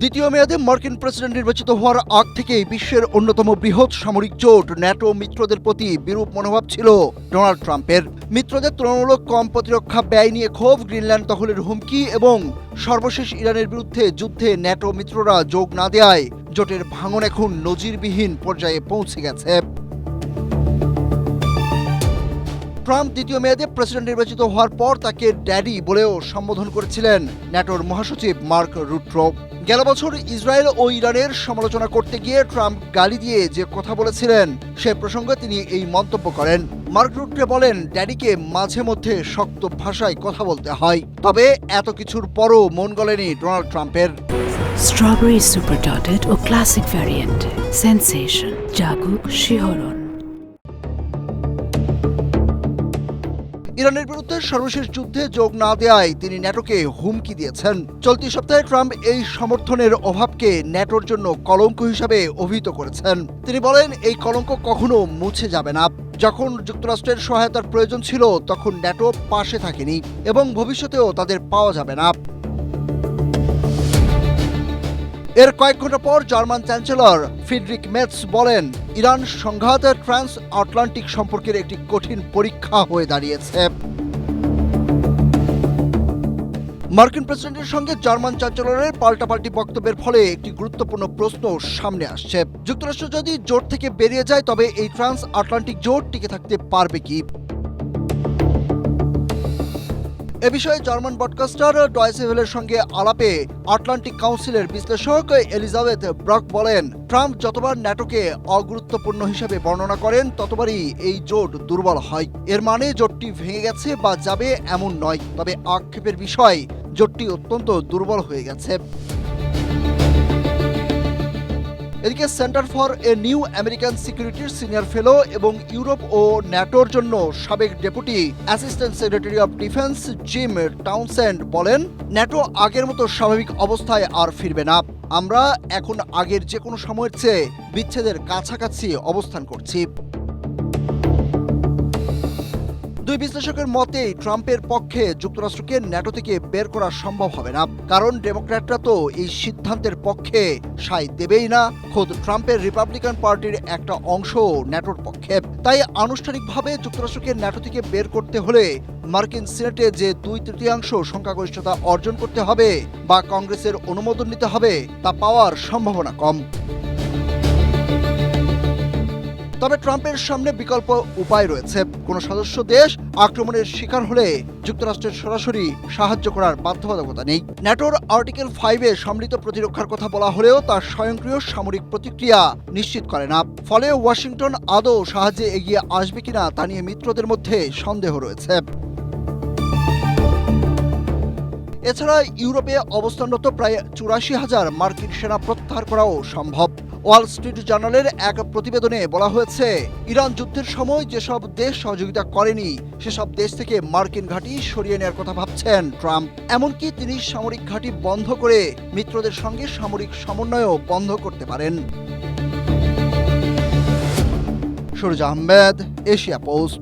দ্বিতীয় মেয়াদে মার্কিন প্রেসিডেন্ট নির্বাচিত হওয়ার আগ থেকেই বিশ্বের অন্যতম বৃহৎ সামরিক জোট ন্যাটো মিত্রদের প্রতি বিরূপ মনোভাব ছিল ডোনাল্ড ট্রাম্পের। মিত্রদের তুলনামূলক কম প্রতিরক্ষা ব্যয় নিয়ে ক্ষোভ, গ্রিনল্যান্ড দখলের হুমকি এবং সর্বশেষ ইরানের বিরুদ্ধে যুদ্ধে ন্যাটো মিত্ররা যোগ না দেয়ায় জোটের ভাঙন এখন নজিরবিহীন পর্যায়ে পৌঁছে গেছে। ট্রাম্প দ্বিতীয় মেয়াদে প্রেসিডেন্ট নির্বাচিত হওয়ার পর তাকে ড্যাডি বলেও সম্বোধন করেছিলেন ন্যাটোর মহাসচিব মার্ক রুট্রো। গেল বছর ইসরায়েল ও ইরানের সমালোচনা করতে গিয়ে ট্রাম্প গালি দিয়ে যে কথা বলেছিলেন সে প্রসঙ্গে তিনি এই মন্তব্য করেন। মার্ক রুট্রে বলেন, ড্যাডিকে মাঝে মধ্যে শক্ত ভাষায় কথা বলতে হয়, তবে এত কিছুর পরও মন গলেনি ডোনাল্ড ট্রাম্পের। স্ট্রবেরি সুপার ডটেড ও ক্লাসিক ভ্যারিয়েন্ট সেন্সেশন জাগুক শিহরণ। ইরানের বিরুদ্ধে সর্বশেষ যুদ্ধে যোগ না দেয়ায় তিনি ন্যাটোকে হুমকি দিয়েছেন। চলতি সপ্তাহে ট্রাম্প এই সমর্থনের অভাবকে ন্যাটোর জন্য কলঙ্ক হিসাবে অভিহিত করেছেন। তিনি বলেন, এই কলঙ্ক কখনো মুছে যাবে না। যখন যুক্তরাষ্ট্রের সহায়তার প্রয়োজন ছিল তখন ন্যাটো পাশে থাকেনি এবং ভবিষ্যতেও তাদের পাওয়া যাবে না। এর কয়েক ঘন্টা পর জার্মান চ্যান্সেলর ফ্রিডরিখ মেটস বলেন, ইরান সংঘাত ট্রান্স আটলান্টিক সম্পর্কের একটি কঠিন পরীক্ষা হয়ে দাঁড়িয়েছে। মার্কিন প্রেসিডেন্টের সঙ্গে জার্মান চ্যান্সেলরের পাল্টাপাল্টি বক্তব্যের ফলে একটি গুরুত্বপূর্ণ প্রশ্ন সামনে আসছে। যুক্তরাষ্ট্র যদি জোট থেকে বেরিয়ে যায় তবে এই ট্রান্স আটলান্টিক জোট টিকে থাকতে পারবে কি? এ বিষয়ে জার্মান ব্রডকাস্টার ডয়েচে ভেলের সঙ্গে আলাপে আটলান্টিক কাউন্সিলের বিশ্লেষক এলিজাবেথ ব্রক বলেন, ট্রাম্প যতবার ন্যাটোকে অগুরুত্বপূর্ণ হিসেবে বর্ণনা করেন ততবারই এই জোট দুর্বল হয়। এর মানে জোটটি ভেঙে গেছে বা যাবে এমন নয়, তবে আক্ষেপের বিষয় জোটটি অত্যন্ত দুর্বল হয়ে গেছে। এদিকে centre for a new American সিকিউরিটির সিনিয়র ফেলো এবং ইউরোপ ও ন্যাটোর জন্য সাবেক deputy assistant secretary of defence gym Townsend বলেন, ন্যাটো আগের মতো স্বাভাবিক অবস্থায় আর ফিরবে না। আমরা এখন আগের যে কোনো সময়ের চেয়ে বিচ্ছেদের কাছাকাছি অবস্থান করছি। দুই বিশ্লেষকের মতে ট্রাম্পের পক্ষে যুক্তরাষ্ট্রকে ন্যাটো থেকে বের করা সম্ভব হবে না, কারণ ডেমোক্র্যাটরা তো এই সিদ্ধান্তের পক্ষে সায় দেবেই না। খোদ ট্রাম্পের রিপাবলিকান পার্টির একটা অংশ ন্যাটোর পক্ষে। তাই আনুষ্ঠানিকভাবে যুক্তরাষ্ট্রকে ন্যাটো থেকে বের করতে হলে মার্কিন সিনেটে যে 2/3 সংখ্যাগরিষ্ঠতা অর্জন করতে হবে বা কংগ্রেসের অনুমোদন নিতে হবে তা পাওয়ার সম্ভাবনা কম। তবে ট্রাম্পের সামনে বিকল্প উপায় রয়েছে। কোনো সদস্য দেশ আক্রমণের শিকার হলে যুক্তরাষ্ট্রের সরাসরি সাহায্য করার বাধ্যবাধকতা নেই। ন্যাটোর আর্টিকেল 5-এ সম্মিলিত প্রতিরক্ষার কথা বলা হলেও তার স্বয়ংক্রিয় সামরিক প্রতিক্রিয়া নিশ্চিত করে না। ফলে ওয়াশিংটন আদৌ সাহায্যে এগিয়ে আসবে কিনা তা নিয়ে মিত্রদের মধ্যে সন্দেহ রয়েছে। এছাড়া ইউরোপে অবস্থানরত প্রায় 84,000 মার্কিন সেনা প্রত্যাহার করাও সম্ভব। ওয়াল স্ট্রিট জার্নালের এক প্রতিবেদনে বলা হয়েছে, ইরান যুদ্ধের সময় যেসব দেশ সহযোগিতা করেনি সেসব দেশ থেকে মার্কিন ঘাঁটি সরিয়ে নেওয়ার কথা ভাবছেন ট্রাম্প। এমনকি তিনি সামরিক ঘাঁটি বন্ধ করে মিত্রদের সঙ্গে সামরিক সমন্বয়ও বন্ধ করতে পারেন। Suraj Ahmed, Asia post.